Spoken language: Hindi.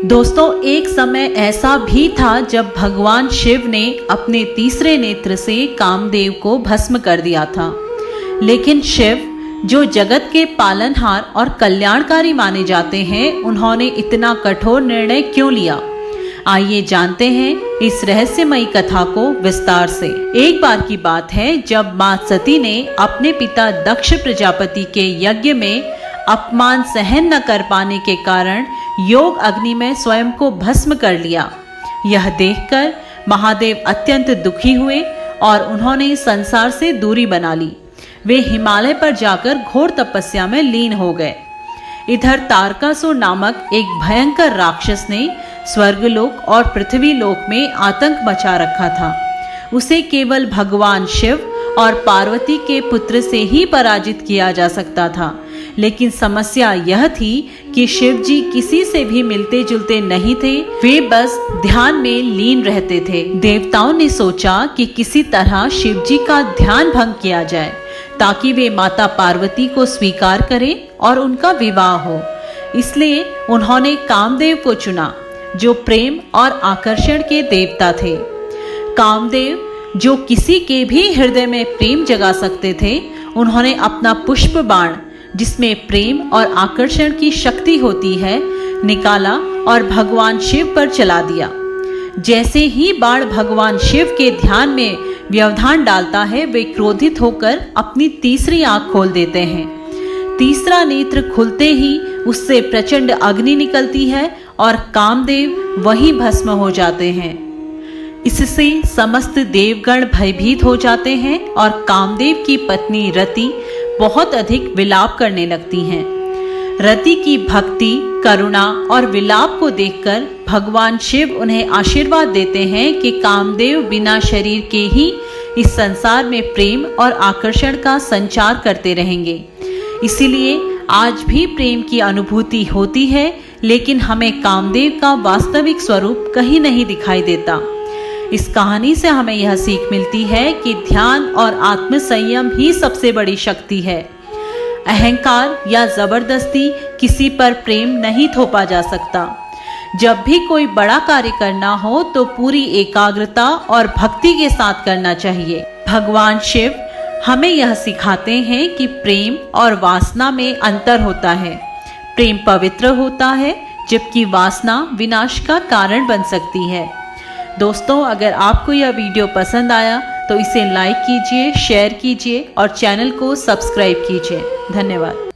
दोस्तों, एक समय ऐसा भी था जब भगवान शिव ने अपने तीसरे नेत्र से कामदेव को भस्म कर दिया था। लेकिन शिव, जो जगत के पालनहार और कल्याणकारी माने जाते हैं, उन्होंने इतना कठोर निर्णय क्यों लिया? आइए जानते हैं इस रहस्यमयी कथा को विस्तार से। एक बार की बात है जब मां सती ने अपने पिता दक्ष प्रजापति के यज्ञ में अपमान सहन न कर पाने के कारण योग अग्नि में स्वयं को भस्म कर लिया। यह देखकर महादेव अत्यंत दुखी हुए और उन्होंने संसार से दूरी बना ली। वे हिमालय पर जाकर घोर तपस्या में लीन हो गए। इधर तारकासुर नामक एक भयंकर राक्षस ने स्वर्गलोक और पृथ्वी लोक में आतंक मचा रखा था। उसे केवल भगवान शिव और पार्वती के पुत्र से ही पराजित किया जा सकता था। लेकिन समस्या यह थी कि शिव जी किसी से भी मिलते जुलते नहीं थे, वे बस ध्यान में लीन रहते थे। देवताओं ने सोचा कि किसी तरह शिव जी का ध्यान भंग किया जाए ताकि वे माता पार्वती को स्वीकार करें और उनका विवाह हो। इसलिए उन्होंने कामदेव को चुना, जो प्रेम और आकर्षण के देवता थे। कामदेव, जो किसी के भी हृदय में प्रेम जगा सकते थे, उन्होंने अपना पुष्प बाण, जिसमें प्रेम और आकर्षण की शक्ति होती है, निकाला और भगवान शिव पर चला दिया। जैसे ही बाण भगवान शिव के ध्यान में व्यवधान डालता है, वे क्रोधित होकर अपनी तीसरी आंख खोल देते हैं। तीसरा नेत्र खुलते ही उससे प्रचंड अग्नि निकलती है और कामदेव वहीं भस्म हो जाते हैं। इससे समस्त देवगण भयभीत हो जाते हैं और कामदेव की पत्नी रति बहुत अधिक विलाप करने लगती हैं। रति की भक्ति, करुणा और विलाप को देखकर भगवान शिव उन्हें आशीर्वाद देते हैं कि कामदेव बिना शरीर के ही इस संसार में प्रेम और आकर्षण का संचार करते रहेंगे। इसीलिए आज भी प्रेम की अनुभूति होती है, लेकिन हमें कामदेव का वास्तविक स्वरूप कहीं नहीं दिखाई देता। इस कहानी से हमें यह सीख मिलती है कि ध्यान और आत्म संयम ही सबसे बड़ी शक्ति है। अहंकार या जबरदस्ती किसी पर प्रेम नहीं थोपा जा सकता। जब भी कोई बड़ा कार्य करना हो तो पूरी एकाग्रता और भक्ति के साथ करना चाहिए। भगवान शिव हमें यह सिखाते हैं कि प्रेम और वासना में अंतर होता है। प्रेम पवित्र होता है, जबकि वासना विनाश का कारण बन सकती है। दोस्तों, अगर आपको यह वीडियो पसंद आया तो इसे लाइक कीजिए, शेयर कीजिए और चैनल को सब्सक्राइब कीजिए। धन्यवाद।